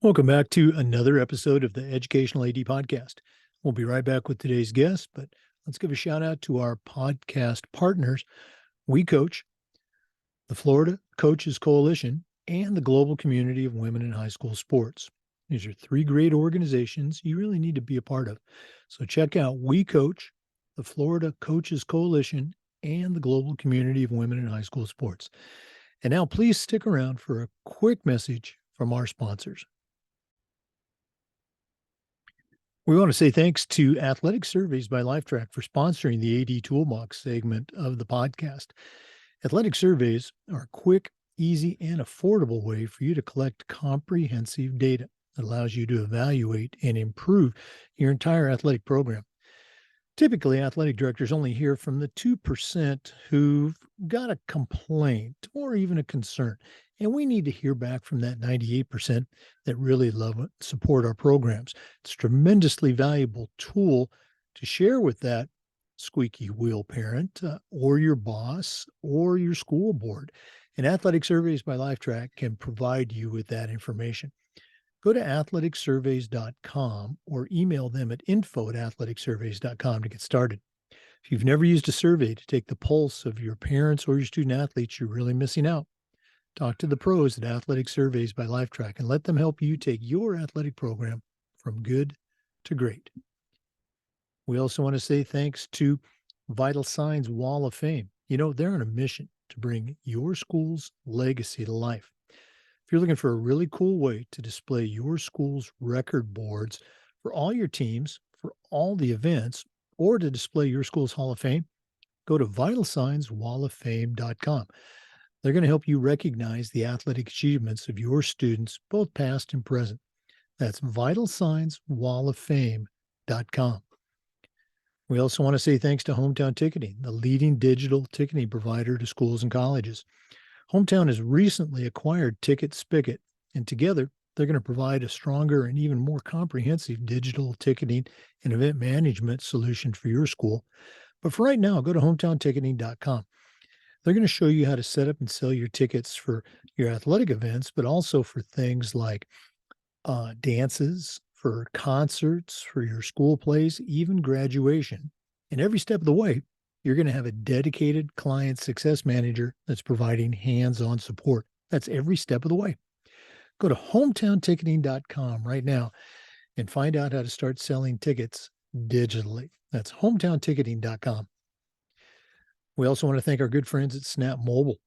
Welcome back to another episode of the Educational AD Podcast. We'll be right back with today's guest, but let's give a shout out to our podcast partners, We Coach, the Florida Coaches Coalition, and the Global Community of Women in High School Sports. These are three great organizations you really need to be a part of. So check out We Coach, the Florida Coaches Coalition, and the Global Community of Women in High School Sports. And now please stick around for a quick message from our sponsors. We want to say thanks to Athletic Surveys by Lifetrack for sponsoring the AD Toolbox segment of the podcast. Athletic surveys are a quick, easy, and affordable way for you to collect comprehensive data that allows you to evaluate and improve your entire athletic program. Typically, athletic directors only hear from the 2% who've got a complaint or even a concern. And we need to hear back from that 98% that really love and support our programs. It's a tremendously valuable tool to share with that squeaky wheel parent or your boss or your school board. And Athletic Surveys by Lifetrack can provide you with that information. Go to athleticsurveys.com or email them at info@athleticsurveys.com to get started. If you've never used a survey to take the pulse of your parents or your student athletes, you're really missing out. Talk to the pros at Athletic Surveys by Lifetrack and let them help you take your athletic program from good to great. We also want to say thanks to Vital Signs Wall of Fame. You know, they're on a mission to bring your school's legacy to life. If you're looking for a really cool way to display your school's record boards for all your teams, for all the events, or to display your school's Hall of Fame, go to vitalsignswalloffame.com. They're going to help you recognize the athletic achievements of your students, both past and present. That's vitalsignswalloffame.com. We also want to say thanks to Hometown Ticketing, the leading digital ticketing provider to schools and colleges. Hometown has recently acquired Ticket Spigot, and together they're going to provide a stronger and even more comprehensive digital ticketing and event management solution for your school. But for right now, go to hometownticketing.com. They're going to show you how to set up and sell your tickets for your athletic events, but also for things like dances, for concerts, for your school plays, even graduation. And every step of the way, you're going to have a dedicated client success manager that's providing hands-on support. That's every step of the way. Go to hometownticketing.com right now and find out how to start selling tickets digitally. That's hometownticketing.com. We also want to thank our good friends at Snap Mobile.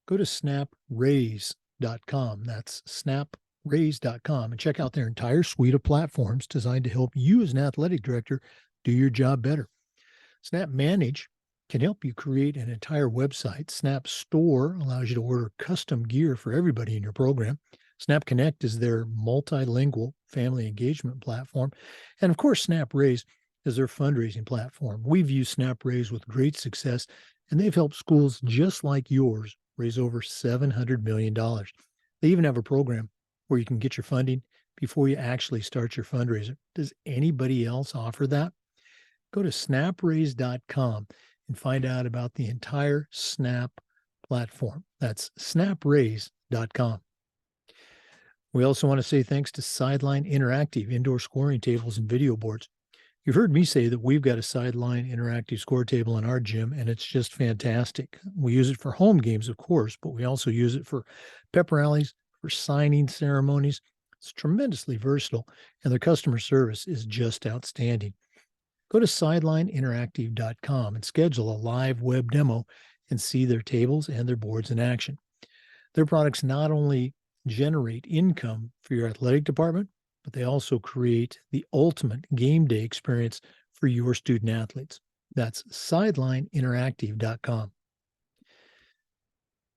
Go to snapraise.com. That's snapraise.com and check out their entire suite of platforms designed to help you as an athletic director do your job better. Snap Manage can help you create an entire website. Snap Store allows you to order custom gear for everybody in your program. Snap Connect is their multilingual family engagement platform. And of course, Snap Raise is their fundraising platform. We've used Snap Raise with great success, and they've helped schools just like yours raise over $700 million. They even have a program where you can get your funding before you actually start your fundraiser. Does anybody else offer that? Go to snapraise.com and find out about the entire Snap platform. That's snapraise.com. We also want to say thanks to Sideline Interactive indoor scoring tables and video boards. You've heard me say that we've got a Sideline Interactive score table in our gym, and it's just fantastic. We use it for home games, of course, but we also use it for pep rallies, for signing ceremonies. It's tremendously versatile, and their customer service is just outstanding. Go to sidelineinteractive.com and schedule a live web demo and see their tables and their boards in action. Their products not only generate income for your athletic department, but they also create the ultimate game day experience for your student athletes. That's sidelineinteractive.com.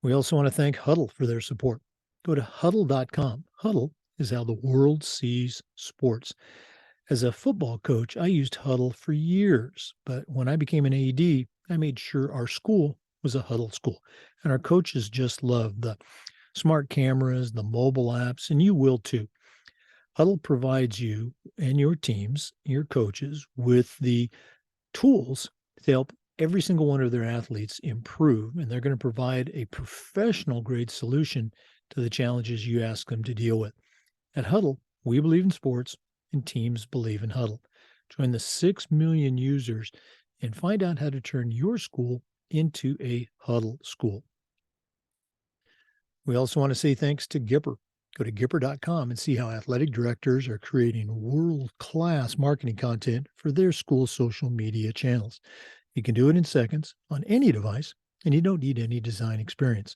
We also want to thank Huddle for their support. Go to huddle.com. Huddle is how the world sees sports. As a football coach, I used Huddle for years, but when I became an AD, I made sure our school was a Huddle school, and our coaches just loved the smart cameras, the mobile apps, and you will too. Huddle provides you and your teams, your coaches, with the tools to help every single one of their athletes improve, and they're going to provide a professional grade solution to the challenges you ask them to deal with. At Huddle, we believe in sports and teams believe in Huddle. Join the 6 million users and find out how to turn your school into a Huddle school. We also want to say thanks to Gipper. Go to Gipper.com and see how athletic directors are creating world-class marketing content for their school social media channels. You can do it in seconds on any device, and you don't need any design experience.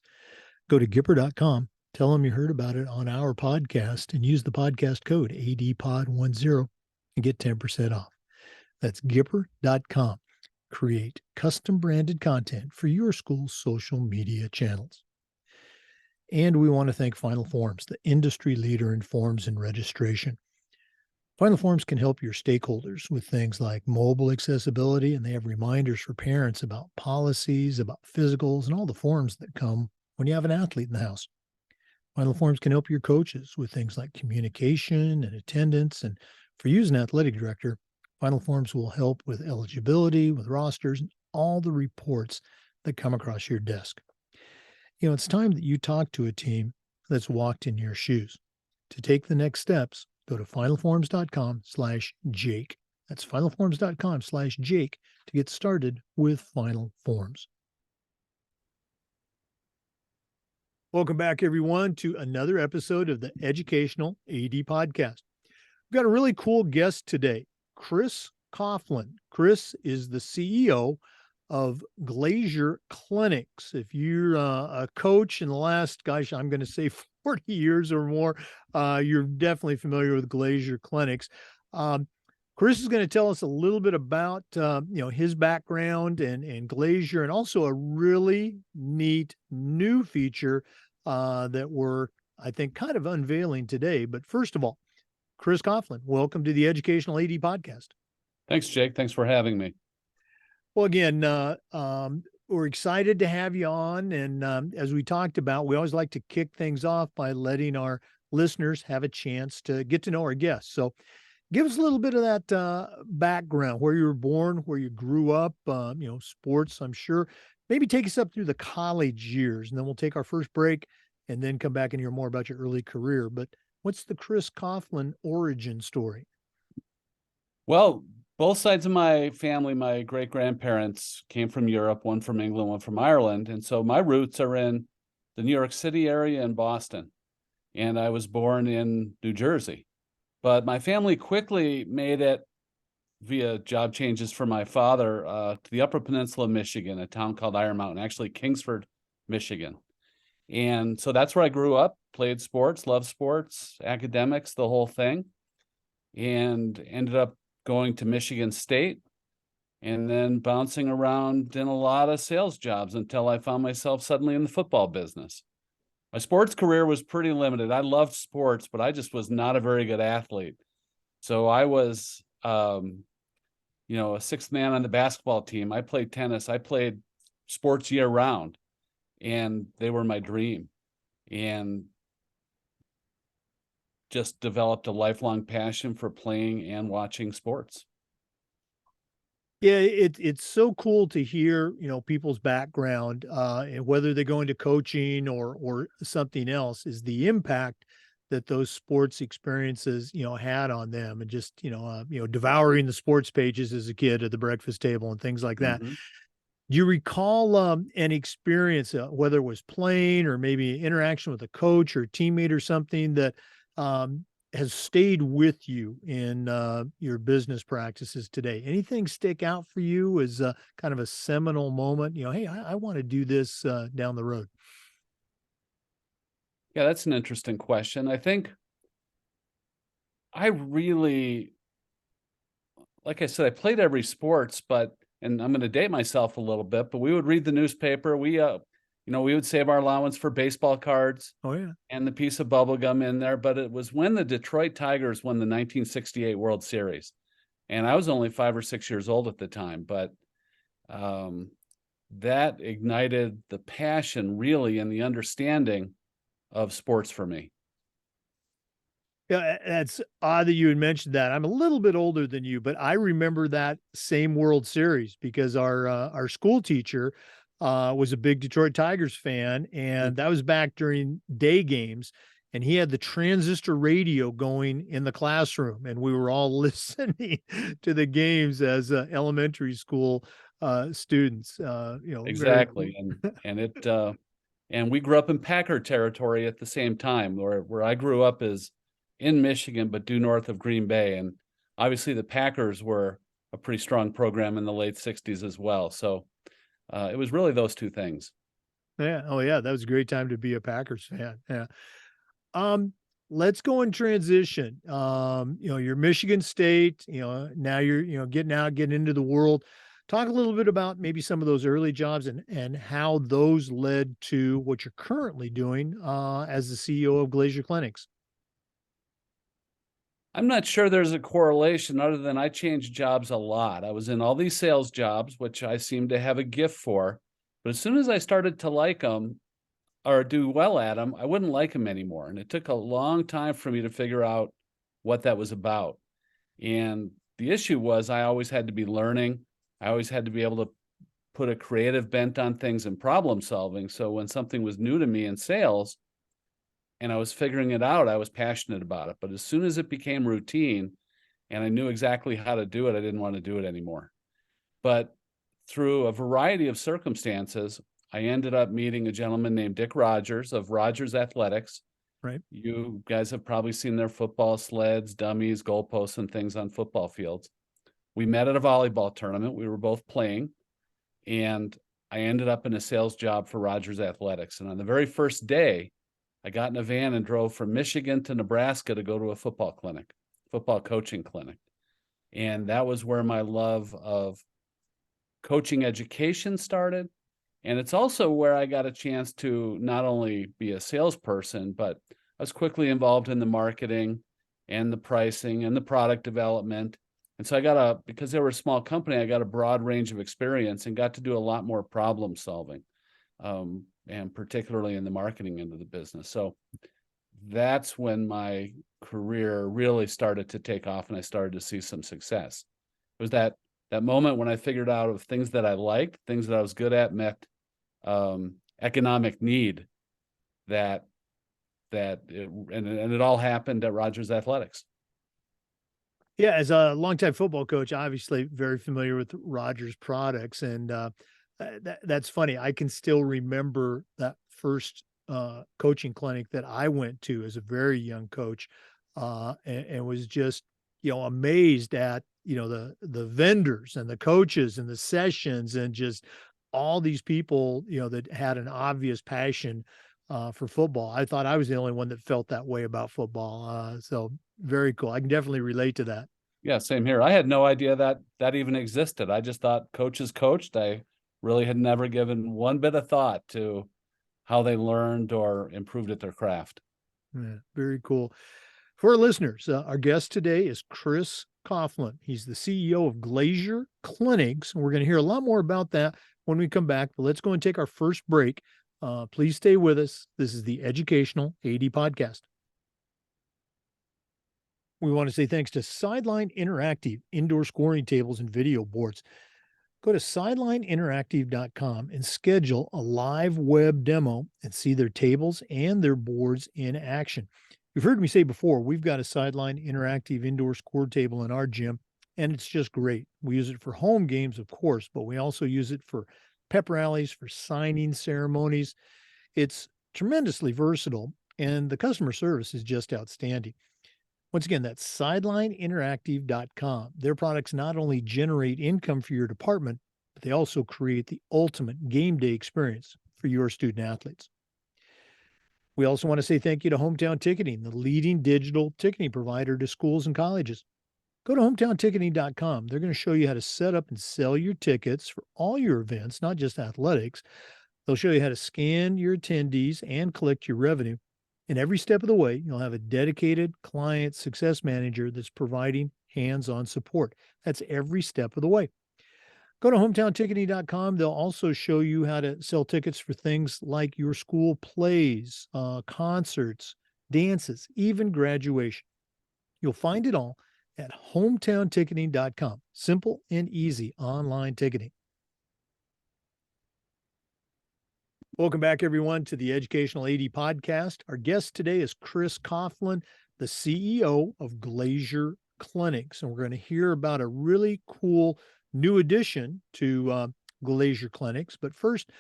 Go to Gipper.com, tell them you heard about it on our podcast, and use the podcast code ADPOD10 and get 10% off. That's Gipper.com. Create custom branded content for your school's social media channels. And we want to thank Final Forms, the industry leader in forms and registration. Final Forms can help your stakeholders with things like mobile accessibility, and they have reminders for parents about policies, about physicals, and all the forms that come when you have an athlete in the house. Final Forms can help your coaches with things like communication and attendance. And for you as an athletic director, Final Forms will help with eligibility, with rosters, and all the reports that come across your desk. You know, it's time that you talk to a team that's walked in your shoes. To take the next steps, go to finalforms.com/Jake. That's finalforms.com/Jake to get started with Final Forms. Welcome back, everyone, to another episode of the Educational AD Podcast. We've got a really cool guest today, Chris Coughlin. Chris is the CEO of Glazier Clinics. If you're a coach in the last, I'm going to say 40 years or more, you're definitely familiar with Glazier Clinics. Chris is going to tell us a little bit about, his background and Glazier, and also a really neat new feature that we're, I think, kind of unveiling today. But first of all, Chris Coughlin, welcome to the Educational AD Podcast. Thanks, Jake. Thanks for having me. Well, again, we're excited to have you on. And as we talked about, we always like to kick things off by letting our listeners have a chance to get to know our guests. So give us a little bit of that background, where you were born, where you grew up, sports, I'm sure. Maybe take us up through the college years, and then we'll take our first break and then come back and hear more about your early career. But what's the Chris Coughlin origin story? Well, both sides of my family, my great-grandparents came from Europe, one from England, one from Ireland. And so my roots are in the New York City area and Boston. And I was born in New Jersey. But my family quickly made it via job changes for my father to the Upper Peninsula of Michigan, a town called Iron Mountain, actually Kingsford, Michigan. And so that's where I grew up, played sports, loved sports, academics, the whole thing, and ended up going to Michigan State and then bouncing around in a lot of sales jobs until I found myself suddenly in the football business. My sports career was pretty limited. I loved sports, but I just was not a very good athlete. So I was, a sixth man on the basketball team. I played tennis. I played sports year round, and they were my dream. And just developed a lifelong passion for playing and watching sports. Yeah, it's so cool to hear, people's background, and whether they go into coaching or something else, is the impact that those sports experiences, had on them, and just, devouring the sports pages as a kid at the breakfast table and things like that. Mm-hmm. Do you recall an experience, whether it was playing or maybe interaction with a coach or a teammate or something that has stayed with you in your business practices today? Anything stick out for you as kind of a seminal moment? Hey, I want to do this down the road. Yeah, that's an interesting question. I think I really, like I said, I played every sports, and I'm going to date myself a little bit, but we would read the newspaper. We would save our allowance for baseball cards. Oh, yeah. And the piece of bubble gum in there. But it was when the Detroit Tigers won the 1968 World Series. And I was only 5 or 6 years old at the time, but that ignited the passion, really, and the understanding of sports for me. Yeah, that's odd that you had mentioned that. I'm a little bit older than you, but I remember that same World Series because our school teacher was a big Detroit Tigers fan, and that was back during day games. and he had the transistor radio going in the classroom, and we were all listening to the games as elementary school students. Very Exactly. And we grew up in Packer territory at the same time, where I grew up is in Michigan, but due north of Green Bay. And obviously the Packers were a pretty strong program in the late 60s as well. So it was really those two things. Yeah. Oh, yeah. That was a great time to be a Packers fan. Yeah. Um, let's go in transition. You're Michigan State, now you're, getting out, getting into the world. Talk a little bit about maybe some of those early jobs and how those led to what you're currently doing as the CEO of Glazier Clinics. I'm not sure there's a correlation other than I changed jobs a lot. I was in all these sales jobs, which I seem to have a gift for. But as soon as I started to like them or do well at them, I wouldn't like them anymore. And it took a long time for me to figure out what that was about. And the issue was I always had to be learning. I always had to be able to put a creative bent on things and problem solving. So when something was new to me in sales, and I was figuring it out, I was passionate about it. But as soon as it became routine and I knew exactly how to do it, I didn't want to do it anymore. But through a variety of circumstances, I ended up meeting a gentleman named Dick Rogers of Rogers Athletics. Right. You guys have probably seen their football sleds, dummies, goalposts, and things on football fields. We met at a volleyball tournament. We were both playing, and I ended up in a sales job for Rogers Athletics. And on the very first day, I got in a van and drove from Michigan to Nebraska to go to a football coaching clinic. And that was where my love of coaching education started. And it's also where I got a chance to not only be a salesperson, but I was quickly involved in the marketing and the pricing and the product development. And so because they were a small company, I got a broad range of experience and got to do a lot more problem solving. And particularly in the marketing end of the business. So that's when my career really started to take off and I started to see some success. It was that moment when I figured out of things that I liked, things that I was good at, met economic need and it all happened at Rogers Athletics. Yeah, as a longtime football coach, obviously very familiar with Rogers products, and that's funny. I can still remember that first coaching clinic that I went to as a very young coach, and was just amazed at the vendors and the coaches and the sessions and just all these people that had an obvious passion for football. I thought I was the only one that felt that way about football. So very cool. I can definitely relate to that. Yeah, same here. I had no idea that even existed. I just thought coaches coached. I really had never given one bit of thought to how they learned or improved at their craft. Yeah, very cool. For our listeners, our guest today is Chris Coughlin. He's the CEO of Glazier Clinics, and we're going to hear a lot more about that when we come back. But let's go and take our first break. Please stay with us. This is the Educational AD Podcast. We want to say thanks to Sideline Interactive indoor scoring tables and video boards. Go to sidelineinteractive.com and schedule a live web demo and see their tables and their boards in action. You've heard me say before, we've got a Sideline Interactive indoor score table in our gym, and it's just great. We use it for home games, of course, but we also use it for pep rallies, for signing ceremonies. It's tremendously versatile, and the customer service is just outstanding. Once again, that's sidelineinteractive.com. Their products not only generate income for your department, but they also create the ultimate game day experience for your student athletes. We also want to say thank you to Hometown Ticketing, the leading digital ticketing provider to schools and colleges. Go to hometownticketing.com. They're going to show you how to set up and sell your tickets for all your events, not just athletics. They'll show you how to scan your attendees and collect your revenue. And every step of the way, you'll have a dedicated client success manager that's providing hands-on support. That's every step of the way. Go to hometownticketing.com. They'll also show you how to sell tickets for things like your school plays, concerts, dances, even graduation. You'll find it all at hometownticketing.com. Simple and easy online ticketing. Welcome back, everyone, to the Educational AD Podcast. Our guest today is Chris Coughlin, the CEO of Glazier Clinics. And we're going to hear about a really cool new addition to Glazier Clinics. But first,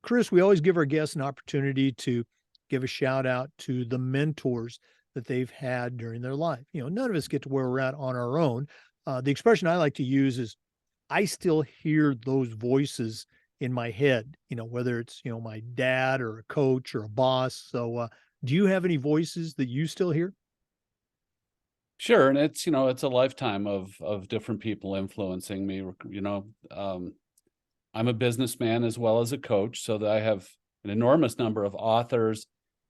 Chris, we always give our guests an opportunity to give a shout out to the mentors that they've had during their life. None of us get to where we're at on our own. The expression I like to use is I still hear those voices in my head, whether it's, my dad or a coach or a boss. So, do you have any voices that you still hear? Sure, and it's a lifetime of different people influencing me. I'm a businessman as well as a coach, so that I have an enormous number of authors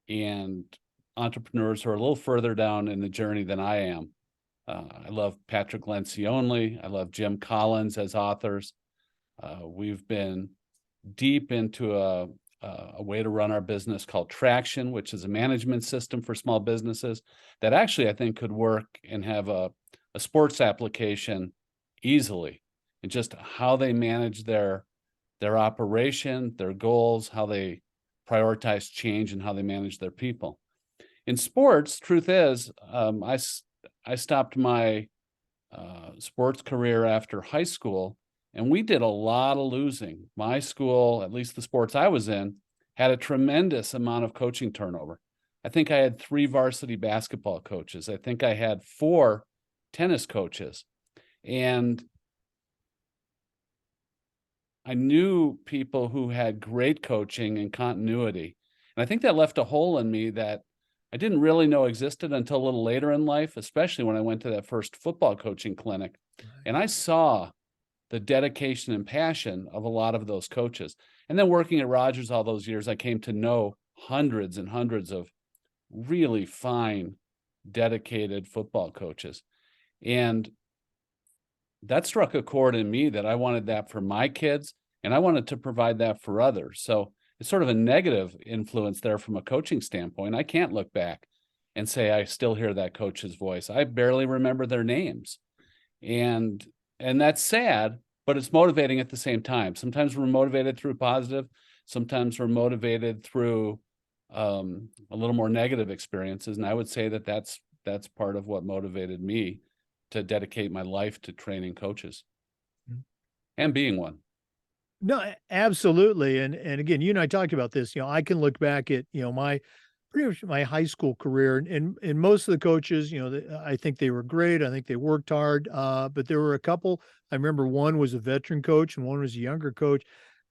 and entrepreneurs who are a little further down in the journey than I am. I love Patrick Lencioni. I love Jim Collins as authors. We've been deep into a way to run our business called Traction, which is a management system for small businesses that actually I think could work and have a sports application easily, and just how they manage their operation, their goals, how they prioritize change, and how they manage their people. In sports, truth is, I stopped my sports career after high school, and we did a lot of losing. My school, at least the sports I was in, had a tremendous amount of coaching turnover. I think I had 3 varsity basketball coaches. I think I had 4 tennis coaches. And I knew people who had great coaching and continuity. And I think that left a hole in me that I didn't really know existed until a little later in life, especially when I went to that first football coaching clinic. Right. And I saw the dedication and passion of a lot of those coaches. And then working at Rogers all those years, I came to know hundreds and hundreds of really fine, dedicated football coaches. And that struck a chord in me that I wanted that for my kids, and I wanted to provide that for others. So it's sort of a negative influence there from a coaching standpoint. I can't look back and say I still hear that coach's voice. I barely remember their names. And that's sad, but it's motivating at the same time. Sometimes we're motivated through positive, sometimes we're motivated through a little more negative experiences. And I would say that that's part of what motivated me to dedicate my life to training coaches and being one. No, absolutely. And again, you and I talked about this. I can look back at, my pretty much my high school career, and most of the coaches, I think they were great. I think they worked hard. But there were a couple. I remember one was a veteran coach and one was a younger coach.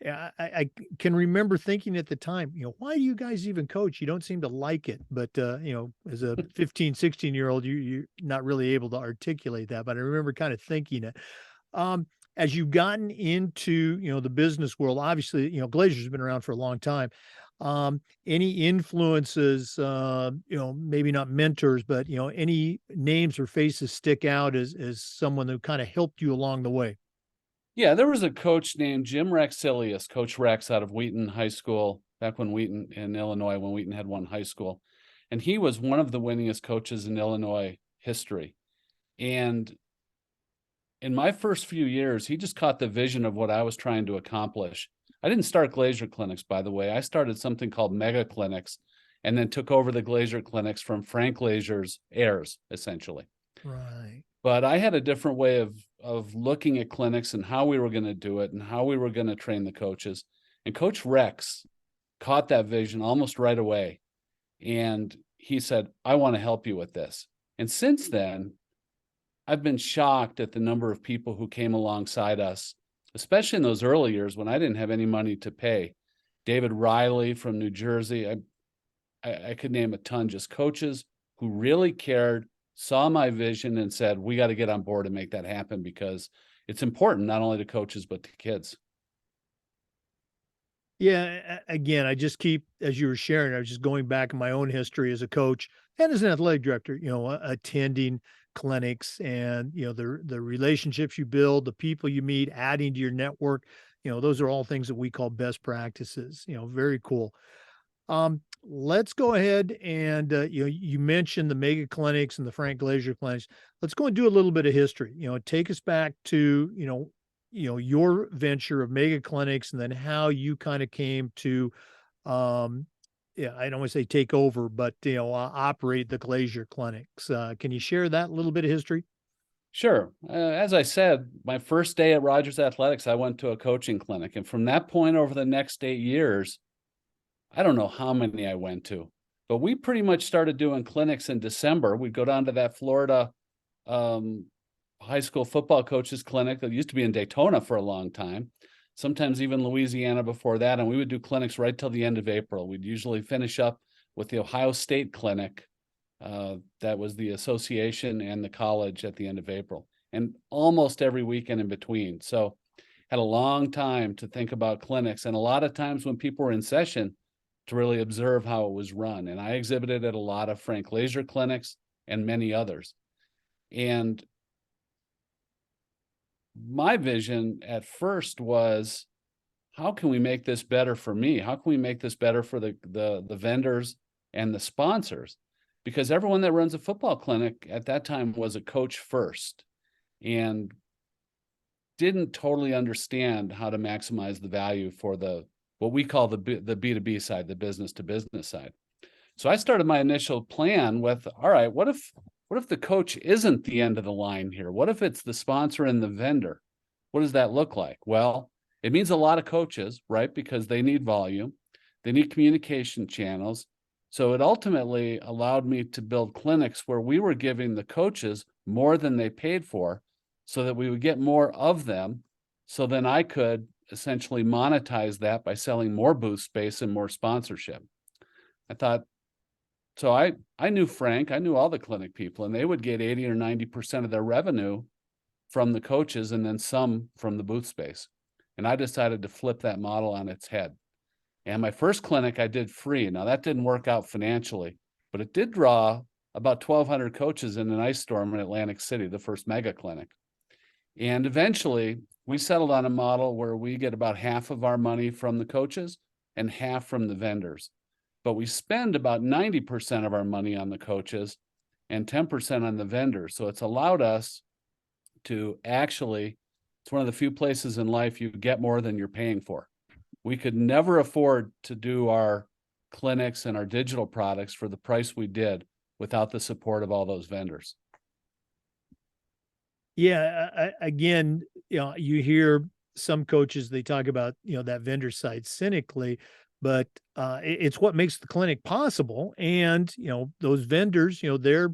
I can remember thinking at the time, why do you guys even coach? You don't seem to like it. But as a 15, 16-year-old, you're not really able to articulate that. But I remember kind of thinking it. As you've gotten into, the business world, obviously, Glazier's been around for a long time. Any influences, maybe not mentors, but, any names or faces stick out as someone who kind of helped you along the way? Yeah, there was a coach named Jim Rexilius, Coach Rex out of Wheaton High School, back when Wheaton in Illinois, when Wheaton had one high school. And he was one of the winningest coaches in Illinois history. And in my first few years, he just caught the vision of what I was trying to accomplish. I didn't start Glazier Clinics, by the way. I started something called Mega Clinics and then took over the Glazier Clinics from Frank Glazier's heirs, essentially. Right. But I had a different way of looking at clinics and how we were going to do it and how we were going to train the coaches. And Coach Rex caught that vision almost right away. And he said, I want to help you with this. And since then, I've been shocked at the number of people who came alongside us, especially in those early years when I didn't have any money to pay. David Riley from New Jersey. I could name a ton, just coaches who really cared, saw my vision and said, we got to get on board and make that happen because it's important not only to coaches, but to kids. Yeah. Again, I just keep, as you were sharing, I was just going back in my own history as a coach and as an athletic director, attending clinics and, the relationships you build, the people you meet, adding to your network, those are all things that we call best practices, very cool. Let's go ahead and, you mentioned the mega clinics and the Frank Glazier clinics. Let's go and do a little bit of history, take us back to, your venture of mega clinics and then how you kind of came to Yeah, I don't want to say take over, but operate the Glazier clinics. Can you share that little bit of history? Sure. As I said, my first day at Rogers Athletics, I went to a coaching clinic. And from that point over the next 8 years, I don't know how many I went to, but we pretty much started doing clinics in December. We'd go down to that Florida um, high school football coaches clinic that used to be in Daytona for a long time, sometimes even Louisiana before that. And we would do clinics right till the end of April. We'd usually finish up with the Ohio State clinic. That was the association and the college at the end of April, and almost every weekend in between. So had a long time to think about clinics, and a lot of times when people were in session to really observe how it was run. And I exhibited at a lot of Frank Glazier clinics and many others. And my vision at first was, how can we make this better for me? How can we make this better for the vendors and the sponsors? Because everyone that runs a football clinic at that time was a coach first and didn't totally understand how to maximize the value for what we call the B2B side, the business to business side. So I started my initial plan with, all right, what if the coach isn't the end of the line here? What if it's the sponsor and the vendor? What does that look like? Well, it means a lot of coaches, right? Because they need volume, they need communication channels. So it ultimately allowed me to build clinics where we were giving the coaches more than they paid for so that we would get more of them. So then I could essentially monetize that by selling more booth space and more sponsorship. I thought, so I knew Frank, I knew all the clinic people, and they would get 80 or 90% of their revenue from the coaches and then some from the booth space. And I decided to flip that model on its head. And my first clinic I did free. Now that didn't work out financially, but it did draw about 1,200 coaches in an ice storm in Atlantic City, the first mega clinic. And eventually we settled on a model where we get about half of our money from the coaches and half from the vendors. But we spend about 90% of our money on the coaches and 10% on the vendors. So it's allowed us to actually, it's one of the few places in life you get more than you're paying for. We could never afford to do our clinics and our digital products for the price we did without the support of all those vendors. Yeah, again, you hear some coaches, they talk about, that vendor side cynically, but it's what makes the clinic possible. And, those vendors, they're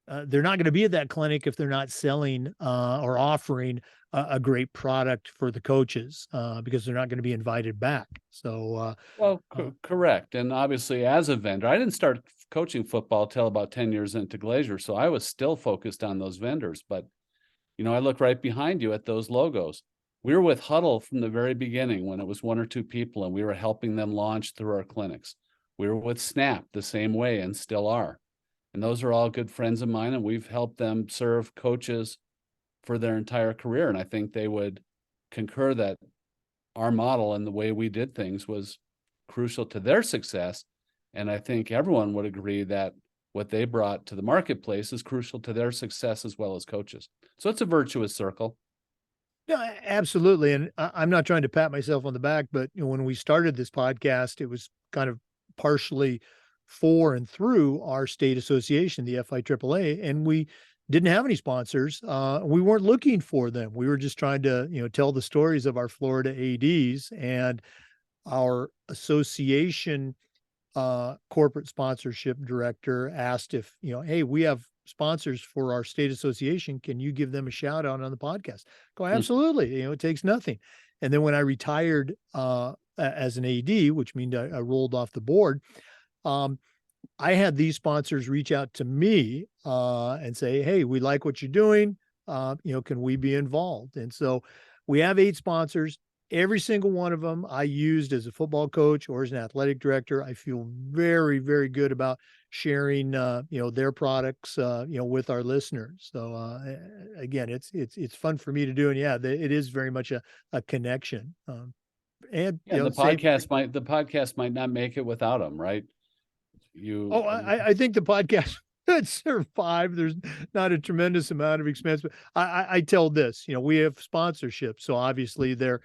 not going to be at that clinic if they're not selling or offering a great product for the coaches because they're not going to be invited back. So, correct. And obviously, as a vendor, I didn't start coaching football till about 10 years into Glazier. So I was still focused on those vendors. But, I look right behind you at those logos. We were with Huddle from the very beginning when it was 1 or 2 people, and we were helping them launch through our clinics. We were with Snap the same way and still are. And those are all good friends of mine, and we've helped them serve coaches for their entire career. And I think they would concur that our model and the way we did things was crucial to their success. And I think everyone would agree that what they brought to the marketplace is crucial to their success as well as coaches. So it's a virtuous circle. Yeah, absolutely. And I'm not trying to pat myself on the back, but when we started this podcast, it was kind of partially for and through our state association, the FIAAA, and we didn't have any sponsors. We weren't looking for them. We were just trying to, tell the stories of our Florida ADs, and our association corporate sponsorship director asked if, hey, we have sponsors for our state association. Can you give them a shout out on the podcast? Go, absolutely. It takes nothing. And then when I retired as an AD, which means I rolled off the board, I had these sponsors reach out to me and say, hey, we like what you're doing. Can we be involved? And so we have 8 sponsors. Every single one of them I used as a football coach or as an athletic director. I feel very, very good about sharing, their products, with our listeners. So again, it's fun for me to do. And yeah, it is very much a connection. And the podcast might not make it without them, right? I think the podcast could survive. There's not a tremendous amount of expense, but I tell this, we have sponsorship. So obviously they're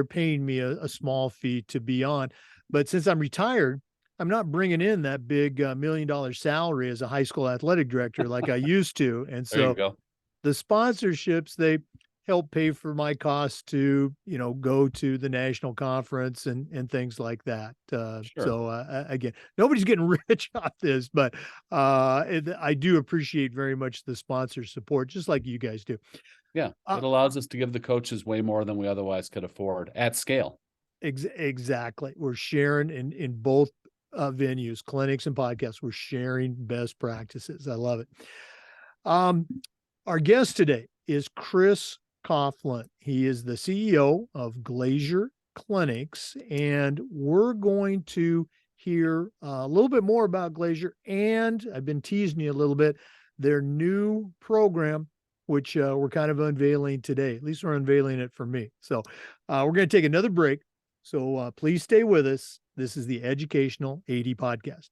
paying me a small fee to be on, But since I'm retired, I'm not bringing in that big $1 million salary as a high school athletic director like I used to. And There you so go. the sponsorships, they help pay for my costs to, go to the national conference and things like that. Sure. Again, nobody's getting rich off this, but I do appreciate very much the sponsor support, just like you guys do. Yeah. Uh, It allows us to give the coaches way more than we otherwise could afford at scale. exactly. We're sharing in both venues, clinics and podcasts. We're sharing best practices. I love it. Um, Our guest today is Chris Coughlin. He is the CEO of Glazier Clinics, and we're going to hear a little bit more about Glazier. And I've been teasing you a little bit, their new program, which we're kind of unveiling today. At least we're unveiling it for me. So we're going to take another break. So please stay with us. This is the Educational AD Podcast.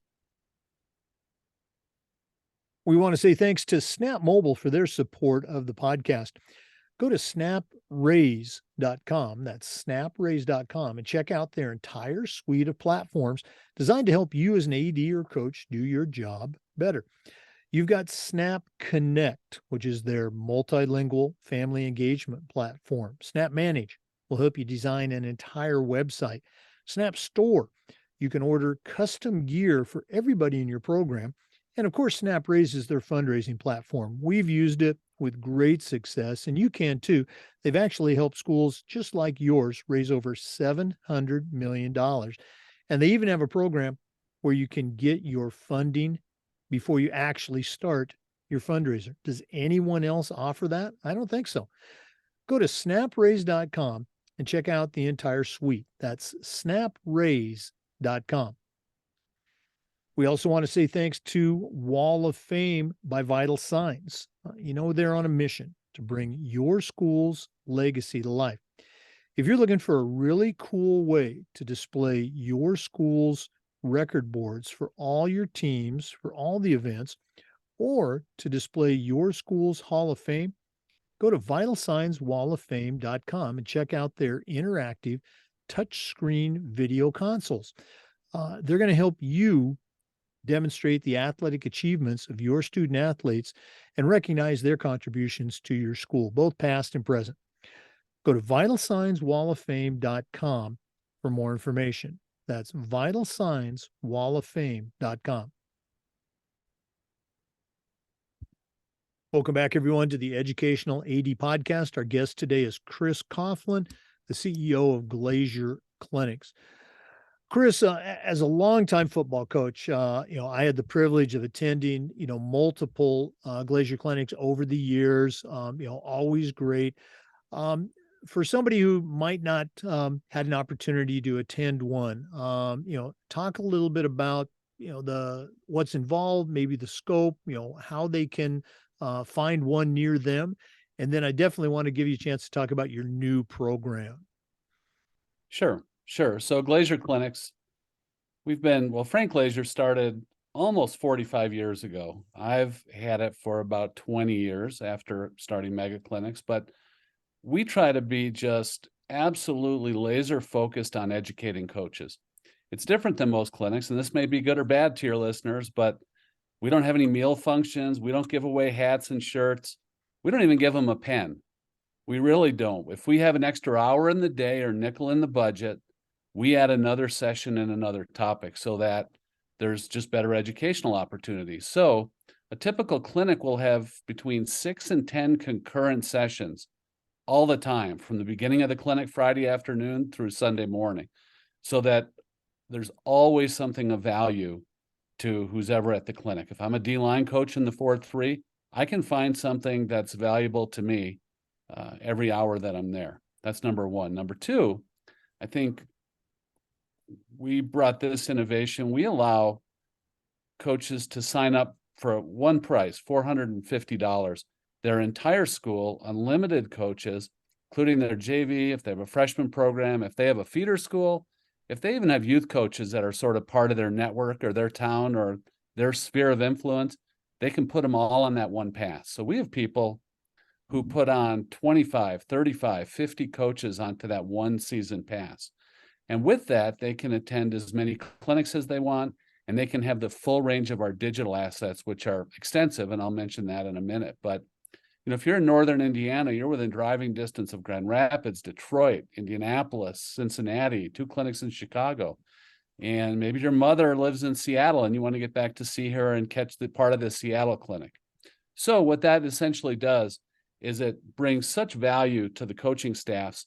We want to say thanks to Snap Mobile for their support of the podcast. Go to snapraise.com. That's snapraise.com and check out their entire suite of platforms designed to help you as an AD or coach do your job better. You've got Snap Connect, which is their multilingual family engagement platform. Snap Manage will help you design an entire website. Snap Store, you can order custom gear for everybody in your program. And of course, Snap raises their fundraising platform. We've used it with great success, and you can too. They've actually helped schools just like yours raise over $700 million. And they even have a program where you can get your funding before you actually start your fundraiser. Does anyone else offer that? I don't think so. Go to snapraise.com and check out the entire suite. That's snapraise.com. We also want to say thanks to Wall of Fame by Vital Signs. They're on a mission to bring your school's legacy to life. If you're looking for a really cool way to display your school's record boards for all your teams, for all the events, or to display your school's Hall of Fame, go to vitalsignswalloffame.com and check out their interactive touchscreen video consoles. They're going to help you demonstrate the athletic achievements of your student athletes and recognize their contributions to your school, both past and present. Go to vitalsignswalloffame.com for more information. That's vitalsignswalloffame.com. Welcome back, everyone, to the Educational AD Podcast. Our guest today is Chris Coughlin, the CEO of Glazier Clinics. Chris, as a longtime football coach, I had the privilege of attending, multiple Glazier clinics over the years. Always great. For somebody who might not had an opportunity to attend one, talk a little bit about, what's involved, maybe the scope, how they can find one near them, and then I definitely want to give you a chance to talk about your new program. Sure. So Glazier Clinics, Frank Glazier started almost 45 years ago. I've had it for about 20 years after starting mega clinics, but we try to be just absolutely laser focused on educating coaches. It's different than most clinics, and this may be good or bad to your listeners, but we don't have any meal functions. We don't give away hats and shirts. We don't even give them a pen. We really don't. If we have an extra hour in the day or nickel in the budget, we add another session and another topic so that there's just better educational opportunities. So a typical clinic will have between 6 and 10 concurrent sessions all the time, from the beginning of the clinic Friday afternoon through Sunday morning, so that there's always something of value to who's ever at the clinic. If I'm a D-line coach in the 4-3, I can find something that's valuable to me every hour that I'm there. That's number one. Number two, I think we brought this innovation. We allow coaches to sign up for one price, $450, their entire school, unlimited coaches, including their JV, if they have a freshman program, if they have a feeder school, if they even have youth coaches that are sort of part of their network or their town or their sphere of influence, they can put them all on that one pass. So we have people who put on 25, 35, 50 coaches onto that one season pass. And with that, they can attend as many clinics as they want, and they can have the full range of our digital assets, which are extensive, and I'll mention that in a minute. But if you're in northern Indiana, you're within driving distance of Grand Rapids, Detroit, Indianapolis, Cincinnati, 2 clinics in Chicago. And maybe your mother lives in Seattle and you want to get back to see her and catch the part of the Seattle clinic. So what that essentially does is it brings such value to the coaching staffs,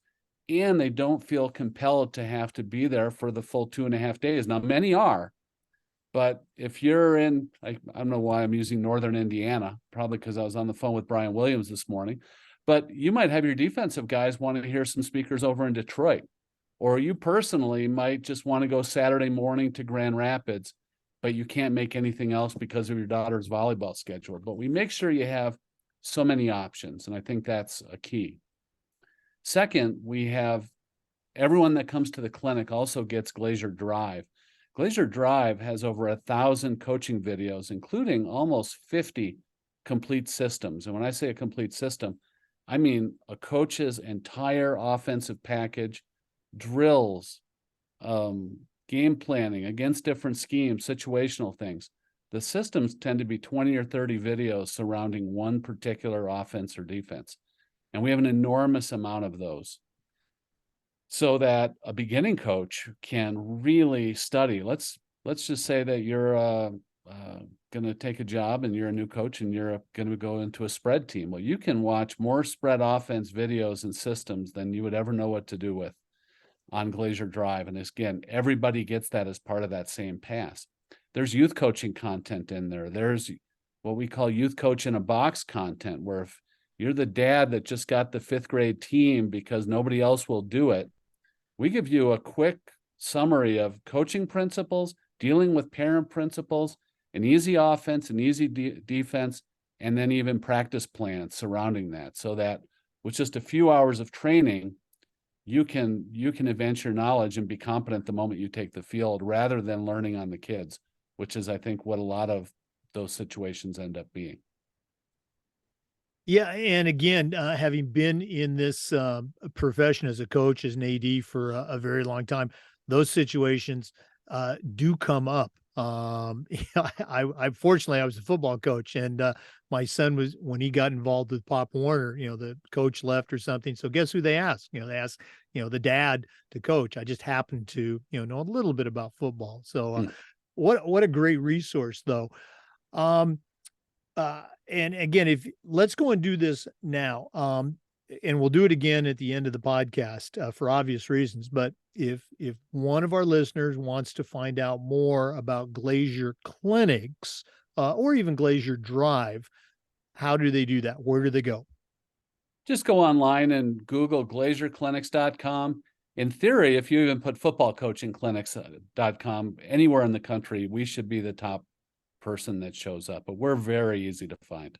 and they don't feel compelled to have to be there for the full 2.5 days. Now, many are, but if you're in, I don't know why I'm using northern Indiana, probably because I was on the phone with Brian Williams this morning, but you might have your defensive guys want to hear some speakers over in Detroit, or you personally might just want to go Saturday morning to Grand Rapids, but you can't make anything else because of your daughter's volleyball schedule. But we make sure you have so many options, and I think that's a key. Second, we have everyone that comes to the clinic also gets Glazier Drive. Glazier Drive has over 1,000 coaching videos, including almost 50 complete systems. And when I say a complete system, I mean a coach's entire offensive package, drills, game planning against different schemes, situational things. The systems tend to be 20 or 30 videos surrounding one particular offense or defense. And we have an enormous amount of those, so that a beginning coach can really study. Let's just say that you're going to take a job and you're a new coach and you're going to go into a spread team. Well, you can watch more spread offense videos and systems than you would ever know what to do with on Glazier Drive. And again, everybody gets that as part of that same pass. There's youth coaching content in there. There's what we call youth coach in a box content, where if you're the dad that just got the 5th grade team because nobody else will do it, we give you a quick summary of coaching principles, dealing with parent principles, an easy offense, an easy defense, and then even practice plans surrounding that, so that with just a few hours of training, you can advance your knowledge and be competent the moment you take the field, rather than learning on the kids, which is, I think, what a lot of those situations end up being. Yeah, and again, having been in this profession as a coach, as an AD for a very long time, those situations do come up. I fortunately I was a football coach, and my son was, when he got involved with Pop Warner, the coach left or something. So guess who they asked? They asked the dad to coach. I just happened to know a little bit about football. So what a great resource though. And again, let's go and do this now. And we'll do it again at the end of the podcast for obvious reasons. But if one of our listeners wants to find out more about Glazier clinics or even Glazier Drive, how do they do that? Where do they go? Just go online and Google glazierclinics.com. In theory, if you even put footballcoachingclinics.com anywhere in the country, we should be the top person that shows up, but we're very easy to find.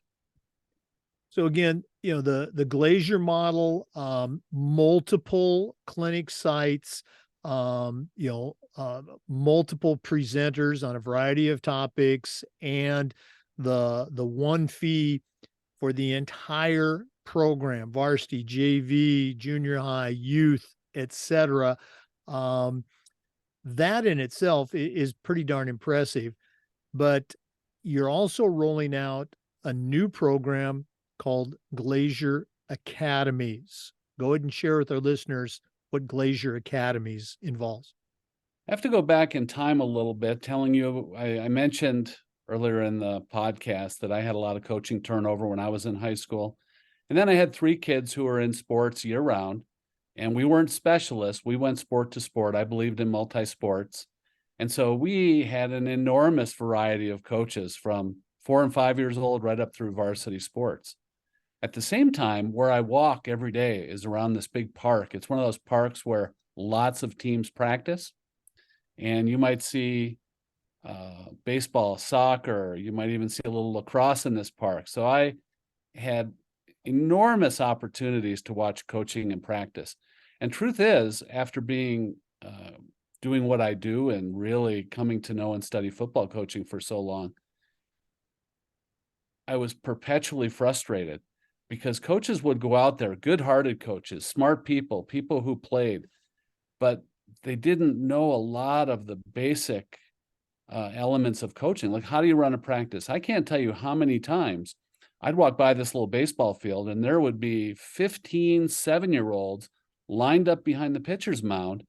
So again, the Glazier model, multiple clinic sites, multiple presenters on a variety of topics, and the one fee for the entire program, varsity, JV, junior high, youth, etc. That in itself is pretty darn impressive. But you're also rolling out a new program called Glazier Academies. Go ahead and share with our listeners what Glazier Academies involves. I have to go back in time a little bit, telling you, I mentioned earlier in the podcast that I had a lot of coaching turnover when I was in high school. And then I had 3 kids who were in sports year round, and we weren't specialists. We went sport to sport. I believed in multi-sports. And so we had an enormous variety of coaches from 4 and 5 years old right up through varsity sports. At the same time, where I walk every day is around this big park. It's one of those parks where lots of teams practice, and you might see baseball, soccer, you might even see a little lacrosse in this park. So I had enormous opportunities to watch coaching and practice. And truth is, after being doing what I do and really coming to know and study football coaching for so long, I was perpetually frustrated because coaches would go out there, good-hearted coaches, smart people, people who played, but they didn't know a lot of the basic elements of coaching. Like, how do you run a practice? I can't tell you how many times I'd walk by this little baseball field and there would be 15 7-year-olds lined up behind the pitcher's mound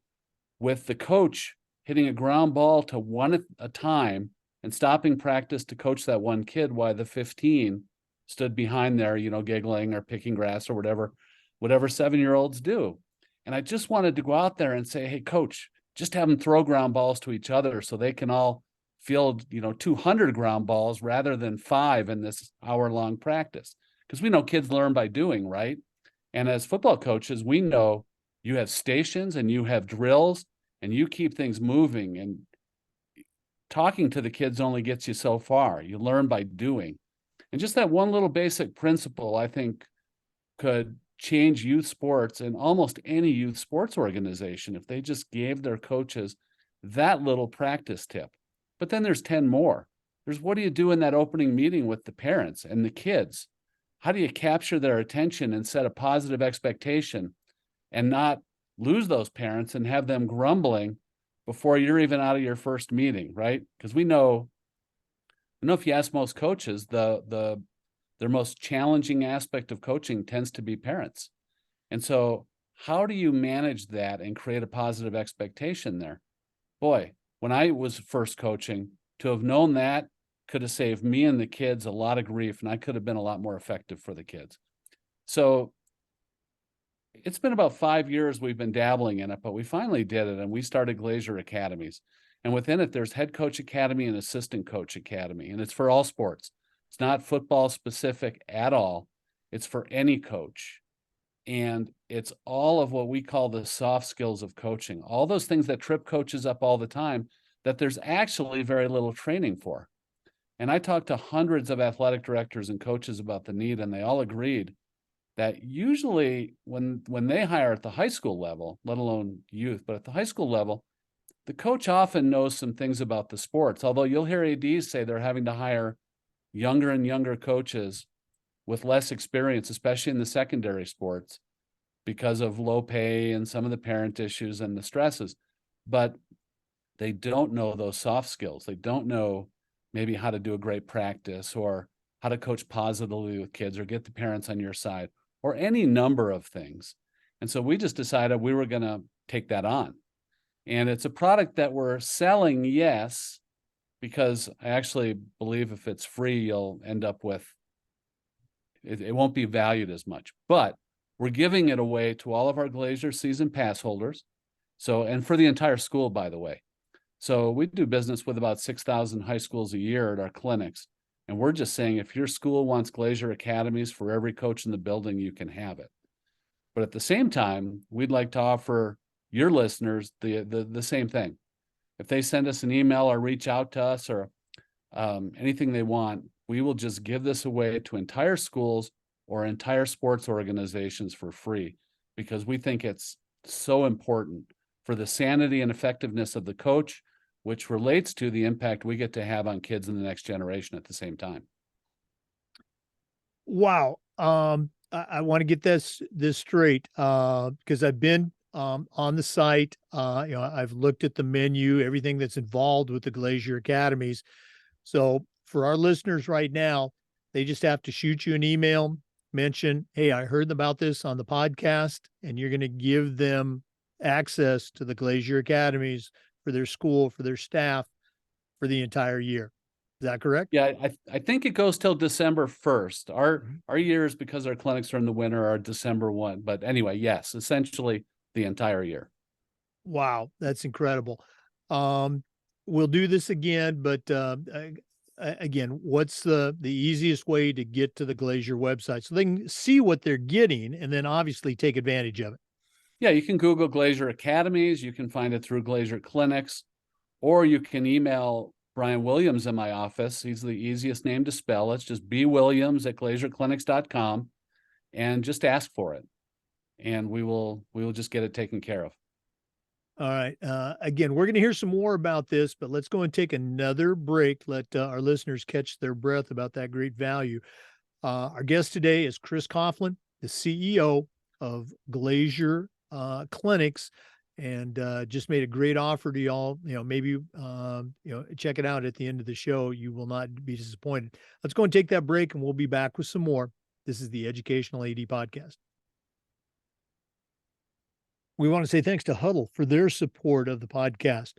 with the coach hitting a ground ball to one at a time and stopping practice to coach that one kid while the 15 stood behind there, giggling or picking grass or whatever 7-year-olds do. And I just wanted to go out there and say, hey, coach, just have them throw ground balls to each other so they can all field, 200 ground balls rather than 5 in this hour-long practice. Because we know kids learn by doing, right? And as football coaches, we know you have stations and you have drills and you keep things moving, and talking to the kids only gets you so far. You learn by doing. And just that one little basic principle, I think, could change youth sports and almost any youth sports organization if they just gave their coaches that little practice tip. But then there's 10 more. There's, what do you do in that opening meeting with the parents and the kids? How do you capture their attention and set a positive expectation and not lose those parents and have them grumbling before you're even out of your first meeting, right? Because we know if you ask most coaches, their most challenging aspect of coaching tends to be parents. And so how do you manage that and create a positive expectation there? Boy, when I was first coaching, to have known that could have saved me and the kids a lot of grief, and I could have been a lot more effective for the kids. So it's been about 5 years we've been dabbling in it, but we finally did it, and we started Glazier Academies. And within it, there's Head Coach Academy and Assistant Coach Academy, and it's for all sports. It's not football specific at all. It's for any coach. And it's all of what we call the soft skills of coaching, all those things that trip coaches up all the time that there's actually very little training for. And I talked to hundreds of athletic directors and coaches about the need, and they all agreed that usually when they hire at the high school level, let alone youth, but at the high school level, the coach often knows some things about the sports, although you'll hear ADs say they're having to hire younger and younger coaches with less experience, especially in the secondary sports, because of low pay and some of the parent issues and the stresses. But they don't know those soft skills. They don't know maybe how to do a great practice or how to coach positively with kids or get the parents on your side or any number of things. And so we just decided we were going to take that on. And it's a product that we're selling, yes, because I actually believe if it's free, you'll end up with, it won't be valued as much. But we're giving it away to all of our Glazier season pass holders. So, and for the entire school, by the way. So we do business with about 6,000 high schools a year at our clinics. And we're just saying, if your school wants Glazier Academies for every coach in the building, you can have it. But at the same time, we'd like to offer your listeners the same thing. If they send us an email or reach out to us or anything they want, we will just give this away to entire schools or entire sports organizations for free, because we think it's so important for the sanity and effectiveness of the coach, which relates to the impact we get to have on kids in the next generation at the same time. Wow. I want to get this straight because I've been on the site. I've looked at the menu, everything that's involved with the Glazier Academies. So for our listeners right now, they just have to shoot you an email, mention, hey, I heard about this on the podcast, and you're going to give them access to the Glazier Academies for their school, for their staff, for the entire year. Is that correct? Yeah, I think it goes till December 1st. Our years, because our clinics are in the winter, are December 1. But anyway, yes, essentially the entire year. Wow, that's incredible. We'll do this again, but again, what's the easiest way to get to the Glazier website so they can see what they're getting and then obviously take advantage of it? Yeah, you can Google Glazier Academies. You can find it through Glazier Clinics, or you can email Brian Williams in my office. He's the easiest name to spell. It's just bwilliams@glazierclinics.com, and just ask for it, and we will just get it taken care of. All right. Again, we're going to hear some more about this, but let's go and take another break. Let our listeners catch their breath about that great value. Our guest today is Chris Coughlin, the CEO of Glazier Clinics. and just made a great offer to y'all. Maybe check it out at the end of the show. You will not be disappointed. Let's go and take that break, and we'll be back with some more. This is the Educational AD Podcast. We want to say thanks to Huddle for their support of the podcast.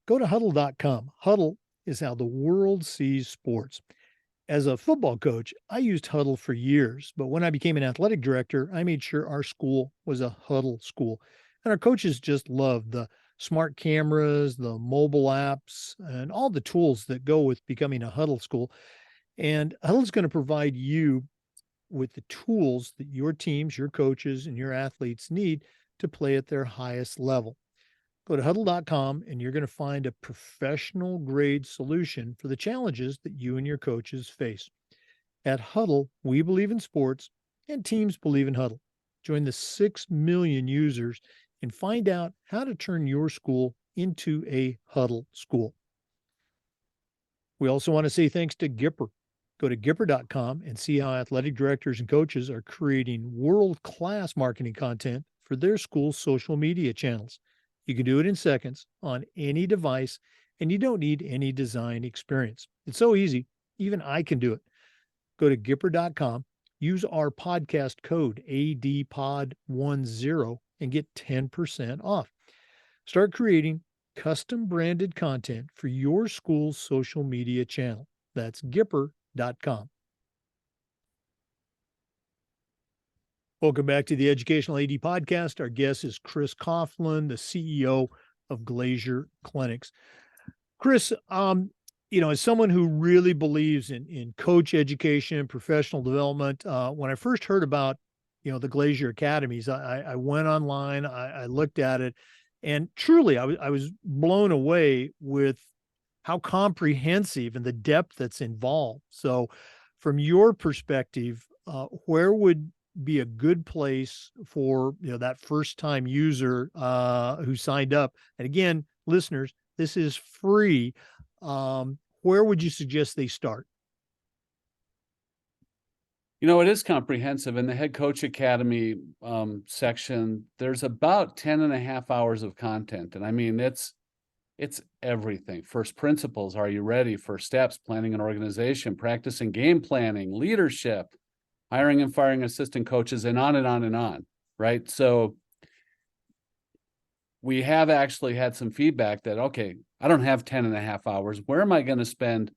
Go to huddle.com. Huddle is how the world sees sports. As a football coach, I used Huddle for years, but when I became an athletic director, I made sure our school was a Huddle school. And our coaches just loved the smart cameras, the mobile apps, and all the tools that go with becoming a Huddle school. And Huddle is going to provide you with the tools that your teams, your coaches, and your athletes need to play at their highest level. Go to huddle.com and you're going to find a professional grade solution for the challenges that you and your coaches face. At Huddle, we believe in sports and teams believe in Huddle. Join the 6 million users and find out how to turn your school into a Huddle school. We also want to say thanks to Gipper. Go to Gipper.com and see how athletic directors and coaches are creating world-class marketing content for their school's social media channels. You can do it in seconds on any device, and you don't need any design experience. It's so easy, even I can do it. Go to Gipper.com, use our podcast code ADPOD10 and get 10% off. Start creating custom branded content for your school's social media channel. That's Gipper.com. Welcome back to the Educational AD Podcast. Our guest is Chris Coughlin, the CEO of Glazier Clinics. Chris, as someone who really believes in coach education, professional development, when I first heard about, the Glazier Academies, I went online, I looked at it, and truly I was blown away with how comprehensive and the depth that's involved. So from your perspective, where would be a good place for that first time user who signed up? And again, listeners, this is free. Where would you suggest they start? It is comprehensive. In the Head Coach Academy section, there's about 10 and a half hours of content. And I mean, it's everything. First principles, are you ready? First steps, planning an organization, practicing game planning, leadership, hiring and firing assistant coaches, and on and on and on, right? So we have actually had some feedback that, okay, I don't have 10 and a half hours. Where am I going to spend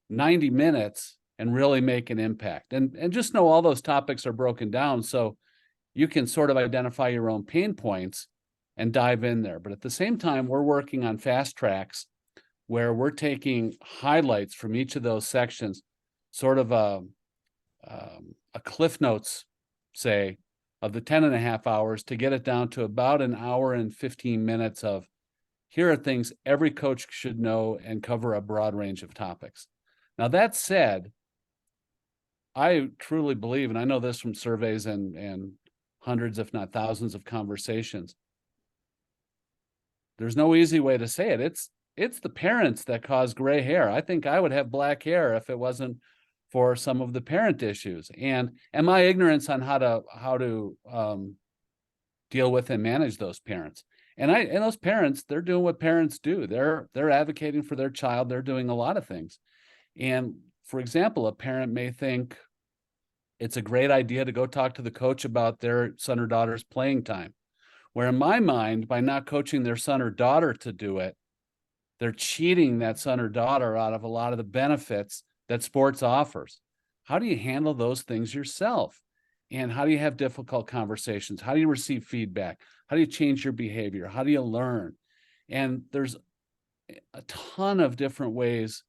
90 minutes and really make an impact? And just know all those topics are broken down so you can sort of identify your own pain points and dive in there. But at the same time, we're working on fast tracks where we're taking highlights from each of those sections, sort of a Cliff Notes, say, of the 10 and a half hours to get it down to about an hour and 15 minutes of, here are things every coach should know and cover a broad range of topics. Now, that said, I truly believe, and I know this from surveys and hundreds, if not thousands of conversations, there's no easy way to say it. It's the parents that cause gray hair. I think I would have black hair if it wasn't for some of the parent issues and my ignorance on how to deal with and manage those parents. And those parents, they're doing what parents do. They're advocating for their child. They're doing a lot of things. And for example, a parent may think it's a great idea to go talk to the coach about their son or daughter's playing time. Where in my mind, by not coaching their son or daughter to do it, they're cheating that son or daughter out of a lot of the benefits that sports offers. How do you handle those things yourself? And how do you have difficult conversations? How do you receive feedback? How do you change your behavior? How do you learn? And there's a ton of different ways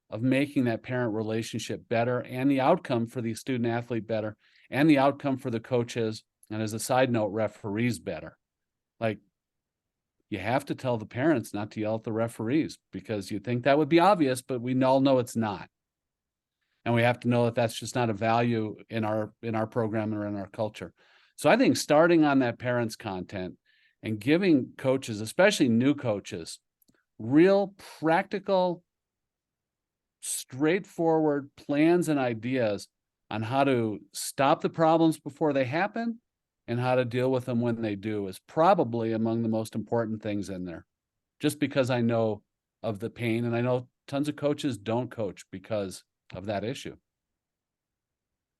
of making that parent relationship better and the outcome for the student athlete better and the outcome for the coaches. And as a side note, referees better. Like, you have to tell the parents not to yell at the referees because you think that would be obvious, but we all know it's not. And we have to know that that's just not a value in our program or in our culture. So I think starting on that parents' content and giving coaches, especially new coaches, real practical, straightforward plans and ideas on how to stop the problems before they happen and how to deal with them when they do is probably among the most important things in there, just because I know of the pain, and I know tons of coaches don't coach because of that issue.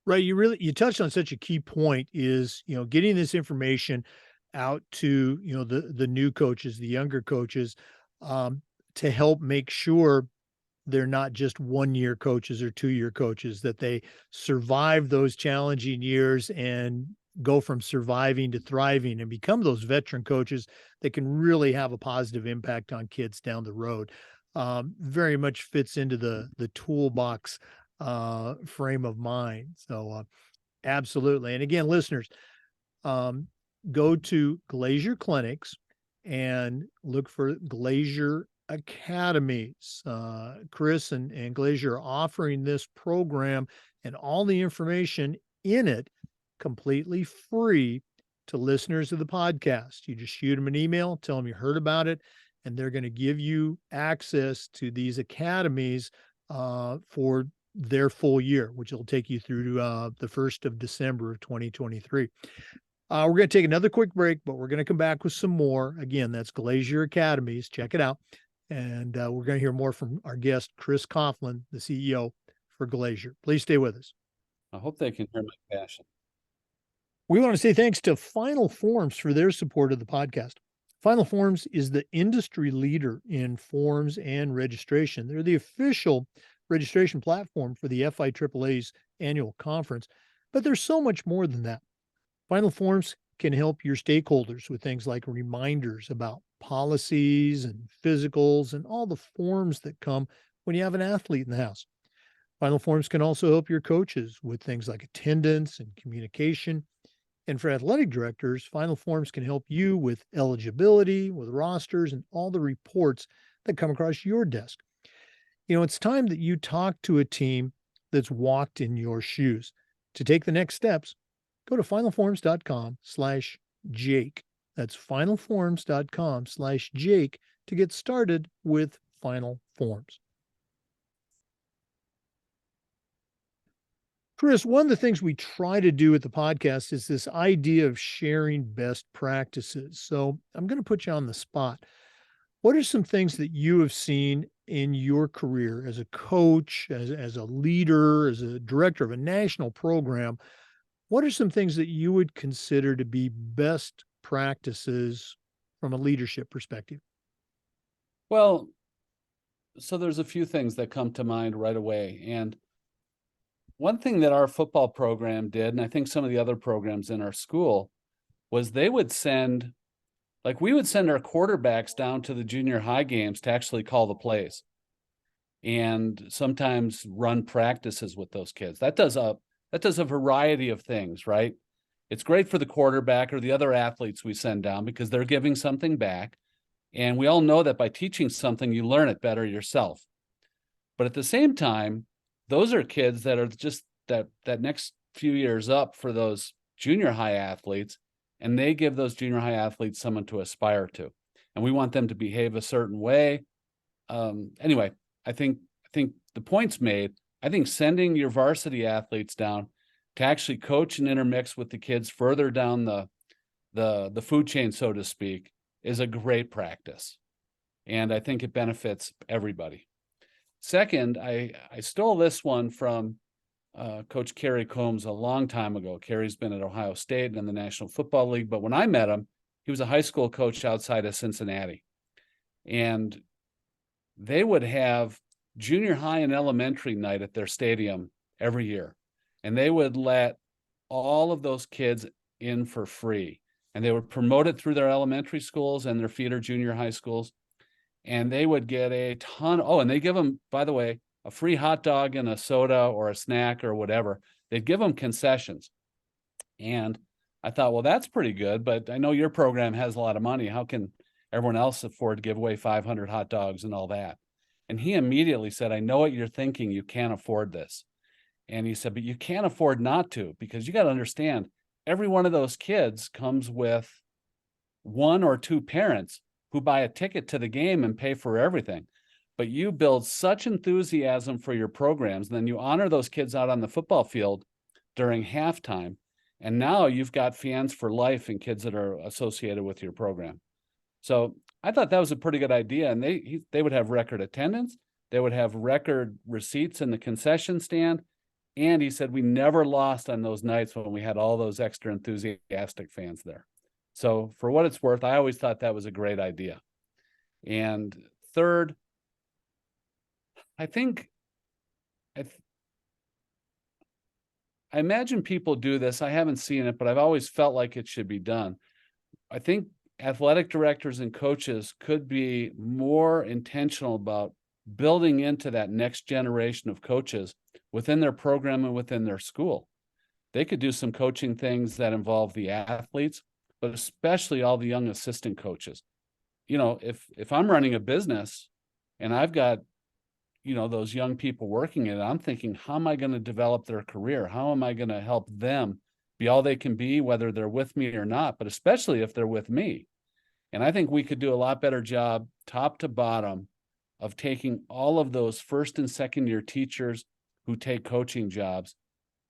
Right. You touched on such a key point is, getting this information out to, the new coaches, the younger coaches, um, to help make sure they're not just 1-year coaches or 2-year coaches, that they survive those challenging years and go from surviving to thriving and become those veteran coaches that can really have a positive impact on kids down the road. Very much fits into the toolbox frame of mind. So absolutely. And again, listeners, um, go to Glazier Clinics and look for Glazier Academies. Chris and Glazier are offering this program and all the information in it completely free to listeners of the podcast. You just shoot them an email, tell them you heard about it, and they're going to give you access to these academies for their full year, which will take you through to the 1st of December of 2023. We're going to take another quick break, but we're going to come back with some more. Again, that's Glazier Academies. Check it out. And we're going to hear more from our guest, Chris Coughlin, the CEO for Glazier. Please stay with us. I hope they can hear my passion. We want to say thanks to Final Forms for their support of the podcast. Final Forms is the industry leader in forms and registration. They're the official registration platform for the FIAAA's annual conference, but there's so much more than that. Final Forms can help your stakeholders with things like reminders about policies and physicals and all the forms that come when you have an athlete in the house. Final Forms can also help your coaches with things like attendance and communication. And for athletic directors, Final Forms can help you with eligibility, with rosters, and all the reports that come across your desk. It's time that you talk to a team that's walked in your shoes. To take the next steps, go to finalforms.com/Jake. That's finalforms.com/Jake to get started with Final Forms. Chris, one of the things we try to do at the podcast is this idea of sharing best practices. So I'm going to put you on the spot. What are some things that you have seen in your career as a coach, as a leader, as a director of a national program? What are some things that you would consider to be best practices from a leadership perspective? Well, so there's a few things that come to mind right away. And one thing that our football program did, and I think some of the other programs in our school, was we would send our quarterbacks down to the junior high games to actually call the plays and sometimes run practices with those kids. That does a variety of things, right? It's great for the quarterback or the other athletes we send down because they're giving something back. And we all know that by teaching something, you learn it better yourself. But at the same time, those are kids that are just that next few years up for those junior high athletes, and they give those junior high athletes someone to aspire to. And we want them to behave a certain way. Anyway, I think the point's made. I think sending your varsity athletes down to actually coach and intermix with the kids further down the food chain, so to speak, is a great practice. And I think it benefits everybody. Second, I stole this one from Coach Kerry Combs a long time ago. Kerry's been at Ohio State and in the National Football League, but when I met him, he was a high school coach outside of Cincinnati. And they would have junior high and elementary night at their stadium every year. And they would let all of those kids in for free. And they would promote it through their elementary schools and their feeder junior high schools. And they would get a ton. Oh, and they give them, by the way, a free hot dog and a soda or a snack or whatever. They'd give them concessions. And I thought, well, that's pretty good, but I know your program has a lot of money. How can everyone else afford to give away 500 hot dogs and all that? And he immediately said, I know what you're thinking. You can't afford this. And he said, but you can't afford not to, because you got to understand, every one of those kids comes with one or two parents who buy a ticket to the game and pay for everything. But you build such enthusiasm for your programs, and then you honor those kids out on the football field during halftime. And now you've got fans for life and kids that are associated with your program. So I thought that was a pretty good idea. And they would have record attendance. They would have record receipts in the concession stand. And he said we never lost on those nights when we had all those extra enthusiastic fans there. So for what it's worth, I always thought that was a great idea. And third, I think I imagine people do this. I haven't seen it, but I've always felt like it should be done. I think athletic directors and coaches could be more intentional about building into that next generation of coaches within their program and within their school. They could do some coaching things that involve the athletes, but especially all the young assistant coaches. You know, if I'm running a business and I've got, you know, those young people working in it, I'm thinking, how am I going to develop their career? How am I going to help them be all they can be, whether they're with me or not, but especially if they're with me? And I think we could do a lot better job, top to bottom, of taking all of those first and second year teachers who take coaching jobs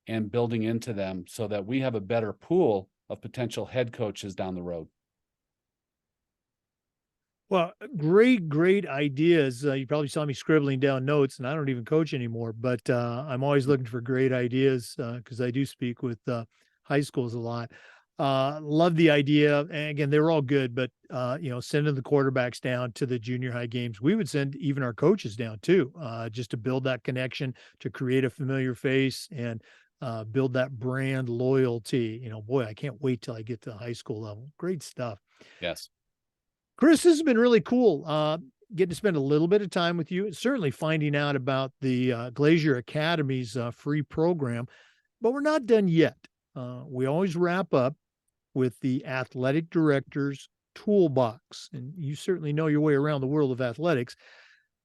and building into them so that we have a better pool of potential head coaches down the road. Well, great ideas. You probably saw me scribbling down notes, and I don't even coach anymore, but I'm always looking for great ideas because I do speak with high schools a lot. Love the idea. And again, they were all good, but you know, sending the quarterbacks down to the junior high games. We would send even our coaches down too, just to build that connection, to create a familiar face and build that brand loyalty. You know, boy, I can't wait till I get to the high school level. Great stuff. Yes. Chris, this has been really cool. Getting to spend a little bit of time with you, certainly finding out about the Glazier Academy's free program, but we're not done yet. We always wrap up with the athletic director's toolbox, and you certainly know your way around the world of athletics.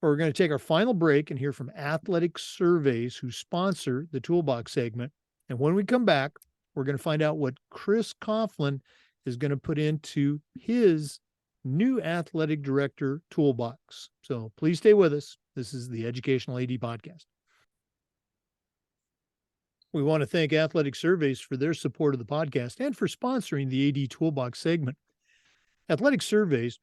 We're going to take our final break and hear from Athletic Surveys, who sponsor the toolbox segment. And when we come back, we're going to find out what Chris Coughlin is going to put into his new athletic director toolbox. So please stay with us. This is the Educational AD Podcast. We want to thank Athletic Surveys for their support of the podcast and for sponsoring the AD Toolbox segment. Athletic Surveys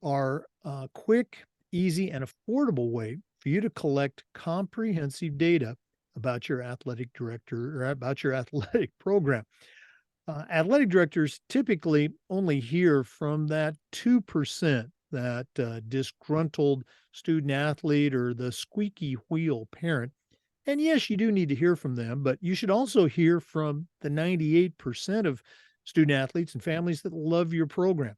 are a quick, easy, and affordable way for you to collect comprehensive data about your athletic director or about your athletic program. Athletic directors typically only hear from that 2%, that disgruntled student athlete or the squeaky wheel parent. And yes, you do need to hear from them, but you should also hear from the 98% of student athletes and families that love your program.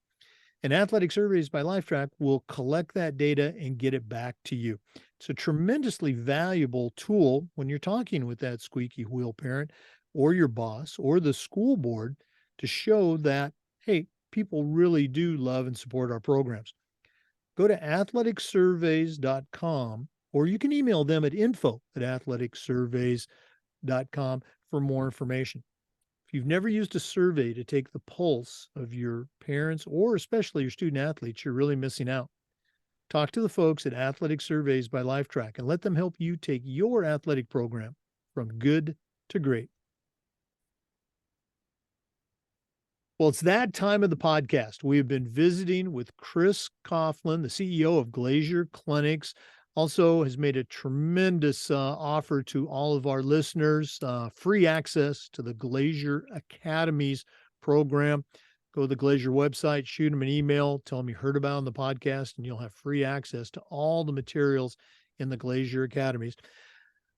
And Athletic Surveys by LifeTrack will collect that data and get it back to you. It's a tremendously valuable tool when you're talking with that squeaky wheel parent or your boss or the school board to show that, hey, people really do love and support our programs. Go to athleticsurveys.com, or you can email them at info@athleticsurveys.com for more information. If you've never used a survey to take the pulse of your parents or especially your student athletes, you're really missing out. Talk to the folks at Athletic Surveys by LifeTrack and let them help you take your athletic program from good to great. Well, it's that time of the podcast. We have been visiting with Chris Coughlin, the CEO of Glazier Clinics. Also has made a tremendous offer to all of our listeners, free access to the Glazier Academies program. Go to the Glazier website, shoot them an email, tell them you heard about it on the podcast, and you'll have free access to all the materials in the Glazier Academies.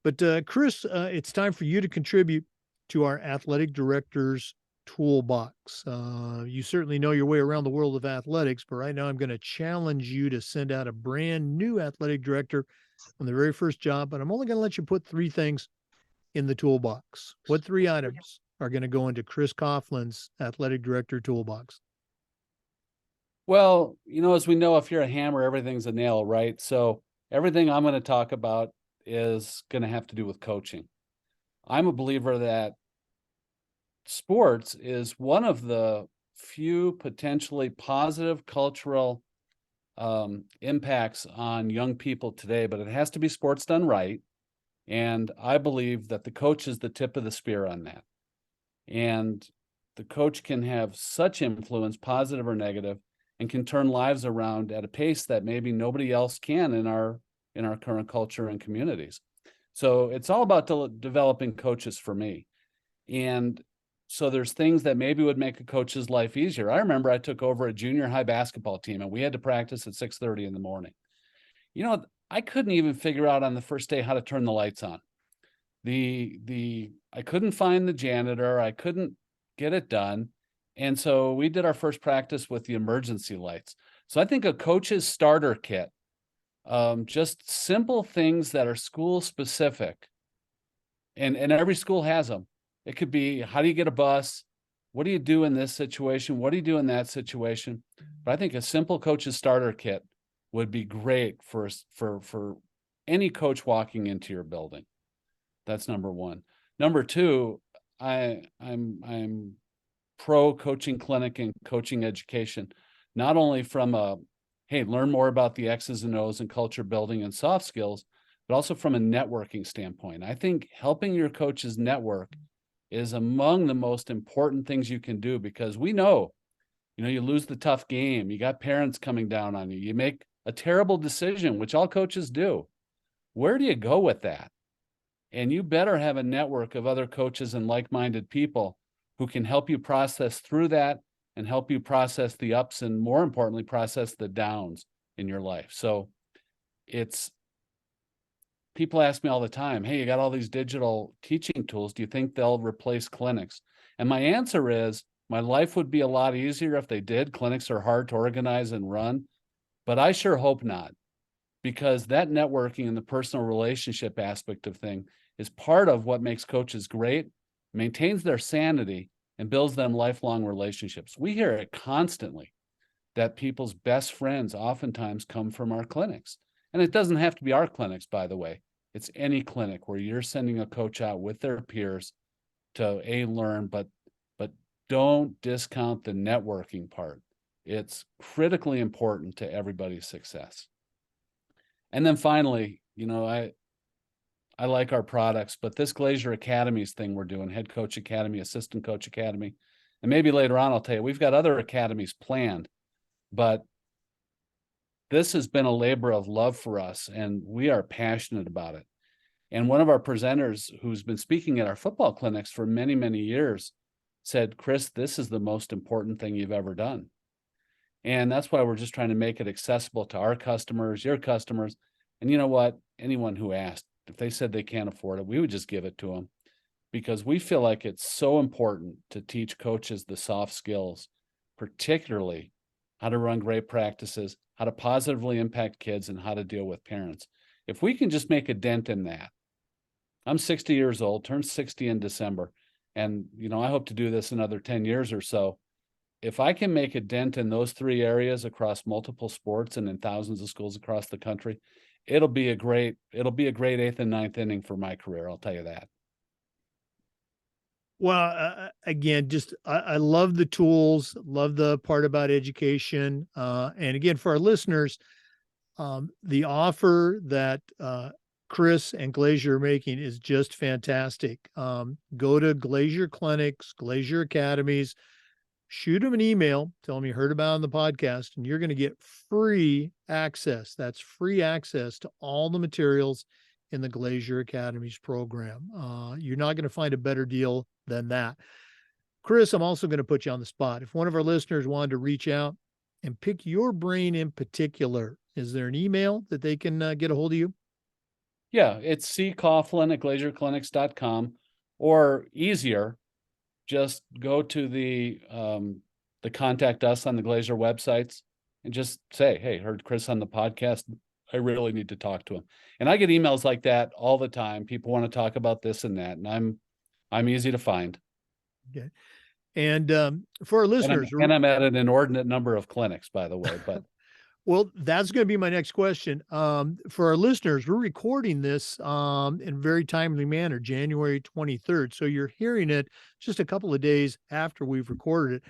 But Chris, it's time for you to contribute to our athletic director's toolbox. You certainly know your way around the world of athletics, but right now I'm going to challenge you to send out a brand new athletic director on the very first job, but I'm only going to let you put 3 things in the toolbox. What 3 items are going to go into Chris Coughlin's athletic director toolbox? Well, you know, as we know, if you're a hammer, everything's a nail, right? So everything I'm going to talk about is going to have to do with coaching. I'm a believer that sports is one of the few potentially positive cultural impacts on young people today, but it has to be sports done right. And I believe that the coach is the tip of the spear on that. And the coach can have such influence, positive or negative, and can turn lives around at a pace that maybe nobody else can in our current culture and communities. So it's all about developing coaches for me. And so there's things that maybe would make a coach's life easier. I remember I took over a junior high basketball team and we had to practice at 6:30 in the morning. You know, I couldn't even figure out on the first day how to turn the lights on. I couldn't find the janitor, I couldn't get it done. And so we did our first practice with the emergency lights. So I think a coach's starter kit, just simple things that are school specific, and every school has them. It could be, how do you get a bus? What do you do in this situation? What do you do in that situation? But I think a simple coach's starter kit would be great for any coach walking into your building. That's number one. Number two, I'm pro coaching clinic and coaching education, not only from a, hey, learn more about the X's and O's and culture building and soft skills, but also from a networking standpoint. I think helping your coaches network is among the most important things you can do, because we know, you lose the tough game, you got parents coming down on you, you make a terrible decision, which all coaches do. Where do you go with that? And you better have a network of other coaches and like-minded people who can help you process through that and help you process the ups and, more importantly, process the downs in your life. So people ask me all the time, hey, you got all these digital teaching tools, do you think they'll replace clinics? And my answer is, my life would be a lot easier if they did. Clinics are hard to organize and run, but I sure hope not, because that networking and the personal relationship aspect of thing is part of what makes coaches great, maintains their sanity, and builds them lifelong relationships. We hear it constantly that people's best friends oftentimes come from our clinics. And it doesn't have to be our clinics, by the way. It's any clinic where you're sending a coach out with their peers to learn, but don't discount the networking part. It's critically important to everybody's success. And then finally, I like our products, but this Glazier Academies thing we're doing, Head Coach Academy, Assistant Coach Academy, and maybe later on I'll tell you, we've got other academies planned, but this has been a labor of love for us, and we are passionate about it. And one of our presenters who's been speaking at our football clinics for many, many years said, Chris, this is the most important thing you've ever done. And that's why we're just trying to make it accessible to our customers, your customers. And you know what? Anyone who asked, if they said they can't afford it, we would just give it to them, because we feel like it's so important to teach coaches the soft skills, particularly how to run great practices, how to positively impact kids, and how to deal with parents. If we can just make a dent in that. I'm 60 years old, turned 60 in December, and I hope to do this another 10 years or so. If I can make a dent in those three areas across multiple sports and in thousands of schools across the country, it'll be a great 8th and 9th inning for my career. I'll tell you that. Well, again, I love the tools, love the part about education. And again, for our listeners, the offer that Chris and Glazier are making is just fantastic. Go to Glazier Clinics, Glazier Academies, shoot them an email, tell them you heard about it on the podcast, and you're going to get free access. That's free access to all the materials in the Glazier Academies program. You're not going to find a better deal than that. Chris, I'm also going to put you on the spot. If one of our listeners wanted to reach out and pick your brain in particular, is there an email that they can get a hold of you? Yeah, it's ccoughlin@glazierclinics.com, or easier, just go to the contact us on the Glazier websites and just say, hey, heard Chris on the podcast. I really need to talk to him. And I get emails like that all the time. People want to talk about this and that, and I'm easy to find. Okay. And for our listeners, and I'm at an inordinate number of clinics, by the way, but well, that's going to be my next question. For our listeners, we're recording this in a very timely manner, January 23rd. So you're hearing it just a couple of days after we've recorded it.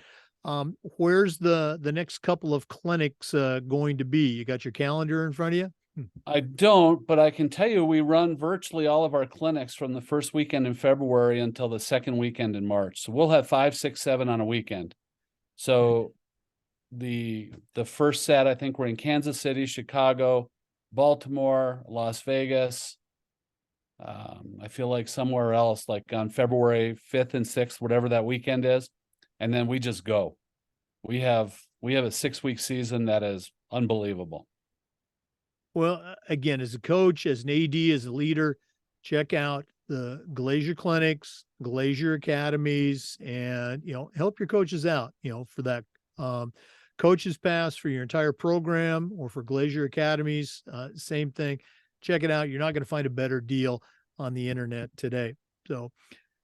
Where's the next couple of clinics going to be? You got your calendar in front of you? I don't, but I can tell you we run virtually all of our clinics from the first weekend in February until the second weekend in March. So we'll have 5, 6, 7 on a weekend. So the first set, I think we're in Kansas City, Chicago, Baltimore, Las Vegas. I feel like somewhere else, like on February 5th and 6th, whatever that weekend is, and then we just go. We have a 6-week season that is unbelievable. Well, again, as a coach, as an AD, as a leader, check out the Glazier clinics, Glazier academies, and, help your coaches out, for that coaches pass for your entire program or for Glazier academies. Same thing. Check it out. You're not going to find a better deal on the internet today. So,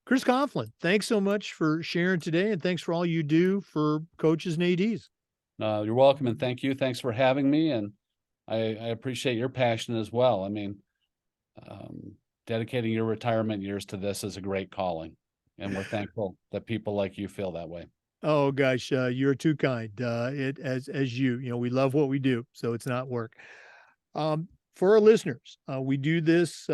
Chris Coughlin, thanks so much for sharing today, and thanks for all you do for coaches and ADs. You're welcome, and thank you. Thanks for having me, and I appreciate your passion as well. I mean, dedicating your retirement years to this is a great calling, and we're thankful that people like you feel that way. Oh gosh, you're too kind. As you, we love what we do, so it's not work. For our listeners, we do this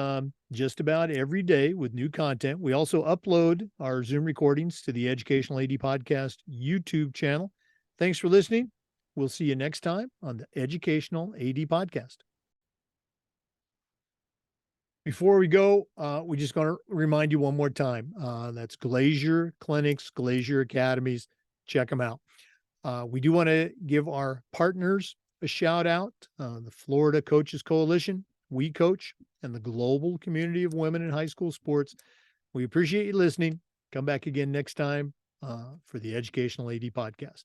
just about every day with new content. We also upload our Zoom recordings to the Educational AD Podcast YouTube channel. Thanks for listening. We'll see you next time on the Educational AD Podcast. Before we go, we just going to remind you one more time. That's Glazier Clinics, Glazier Academies. Check them out. We do want to give our partners a shout out, the Florida Coaches Coalition, We Coach, and the global community of women in high school sports. We appreciate you listening. Come back again next time for the Educational AD Podcast.